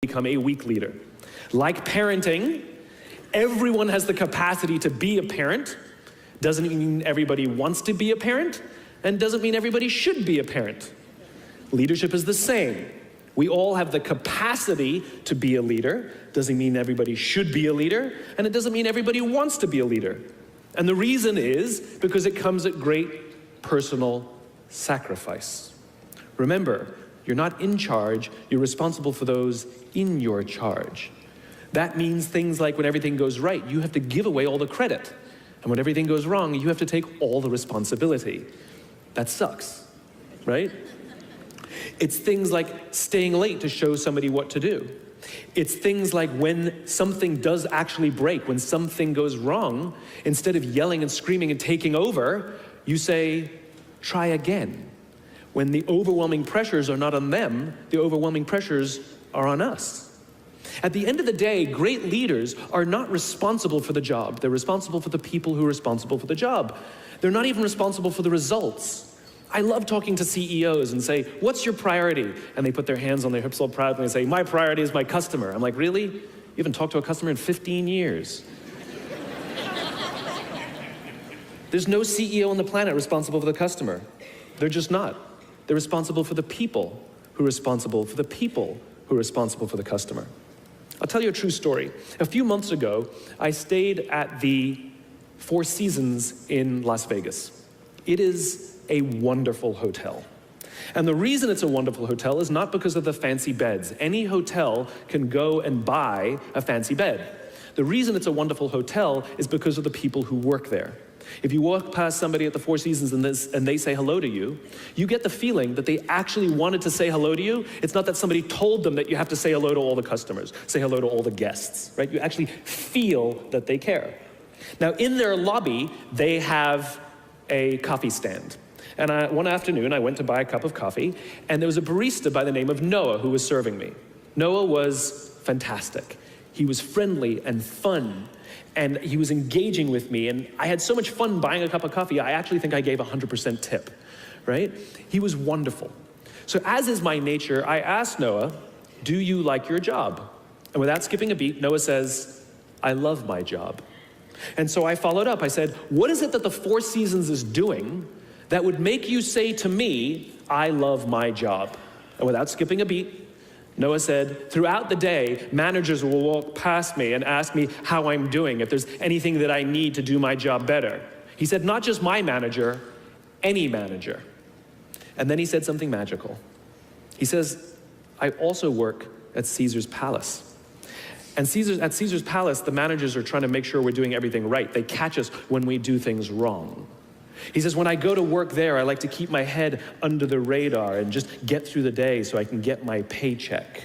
become a weak leader. Like parenting, everyone has the capacity to be a parent. Doesn't mean everybody wants to be a parent, and doesn't mean everybody should be a parent. Leadership is the same. We all have the capacity to be a leader. Doesn't mean everybody should be a leader, and it doesn't mean everybody wants to be a leader. And the reason is because it comes at great personal sacrifice. Remember, you're not in charge, you're responsible for those in your charge. That means things like when everything goes right, you have to give away all the credit. And when everything goes wrong, you have to take all the responsibility. That sucks, right? It's things like staying late to show somebody what to do. It's things like when something does actually break, when something goes wrong, instead of yelling and screaming and taking over, you say, try again. When the overwhelming pressures are not on them, the overwhelming pressures are on us. At the end of the day, great leaders are not responsible for the job. They're responsible for the people who are responsible for the job. They're not even responsible for the results. I love talking to CEOs and say, what's your priority? And they put their hands on their hips all proudly and say, my priority is my customer. I'm like, really? You haven't talked to a customer in 15 years. There's no CEO on the planet responsible for the customer. They're just not. They're responsible for the people who are responsible for the people who are responsible for the customer. I'll tell you a true story. A few months ago, I stayed at the Four Seasons in Las Vegas. It is a wonderful hotel. And the reason it's a wonderful hotel is not because of the fancy beds. Any hotel can go and buy a fancy bed. The reason it's a wonderful hotel is because of the people who work there. If you walk past somebody at the Four Seasons and they say hello to you, you get the feeling that they actually wanted to say hello to you. It's not that somebody told them that you have to say hello to all the customers, say hello to all the guests, right? You actually feel that they care. Now, in their lobby, they have a coffee stand. And one afternoon, I went to buy a cup of coffee, and there was a barista by the name of Noah who was serving me. Noah was fantastic. He was friendly and fun, and he was engaging with me, and I had so much fun buying a cup of coffee, I actually think I gave 100% tip, right? He was wonderful. So as is my nature, I asked Noah, do you like your job? And without skipping a beat, Noah says, I love my job. And so I followed up. I said, what is it that the Four Seasons is doing that would make you say to me, I love my job? And without skipping a beat, Noah said, throughout the day, managers will walk past me and ask me how I'm doing, if there's anything that I need to do my job better. He said, not just my manager, any manager. And then he said something magical. He says, I also work at Caesar's Palace. And at Caesar's Palace, the managers are trying to make sure we're doing everything right. They catch us when we do things wrong. He says, when I go to work there, I like to keep my head under the radar and just get through the day so I can get my paycheck.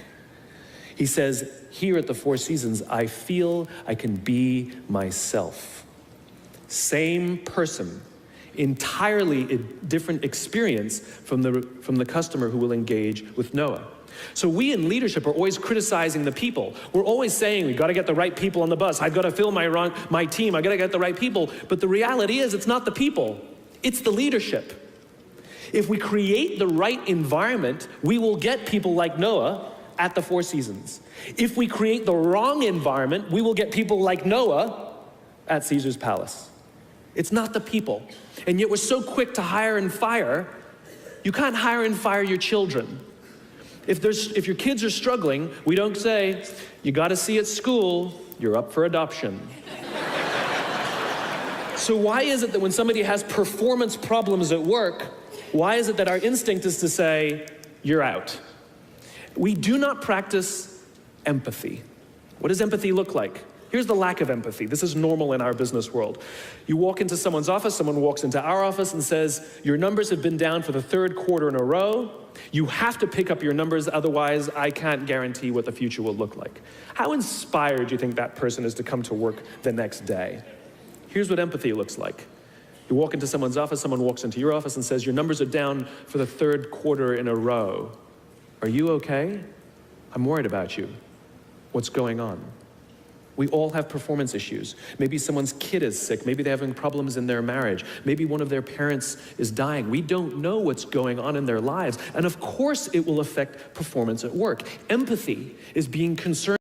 He says, here at the Four Seasons, I feel I can be myself. Same person, entirely different experience from the customer who will engage with Noah. So we in leadership are always criticizing the people. We're always saying, we got to get the right people on the bus. I've got to fill my team. I've got to get the right people. But the reality is, it's not the people. It's the leadership. If we create the right environment, we will get people like Noah at the Four Seasons. If we create the wrong environment, we will get people like Noah at Caesar's Palace. It's not the people. And yet we're so quick to hire and fire. You can't hire and fire your children. If your kids are struggling, we don't say, you got to see at school, you're up for adoption. So why is it that when somebody has performance problems at work, why is it that our instinct is to say, you're out? We do not practice empathy. What does empathy look like? Here's the lack of empathy. This is normal in our business world. You walk into someone's office, someone walks into our office and says, your numbers have been down for the third quarter in a row. You have to pick up your numbers, otherwise I can't guarantee what the future will look like. How inspired do you think that person is to come to work the next day? Here's what empathy looks like. You walk into someone's office, someone walks into your office and says, your numbers are down for the third quarter in a row. Are you okay? I'm worried about you. What's going on? We all have performance issues. Maybe someone's kid is sick. Maybe they're having problems in their marriage. Maybe one of their parents is dying. We don't know what's going on in their lives. And of course it will affect performance at work. Empathy is being concerned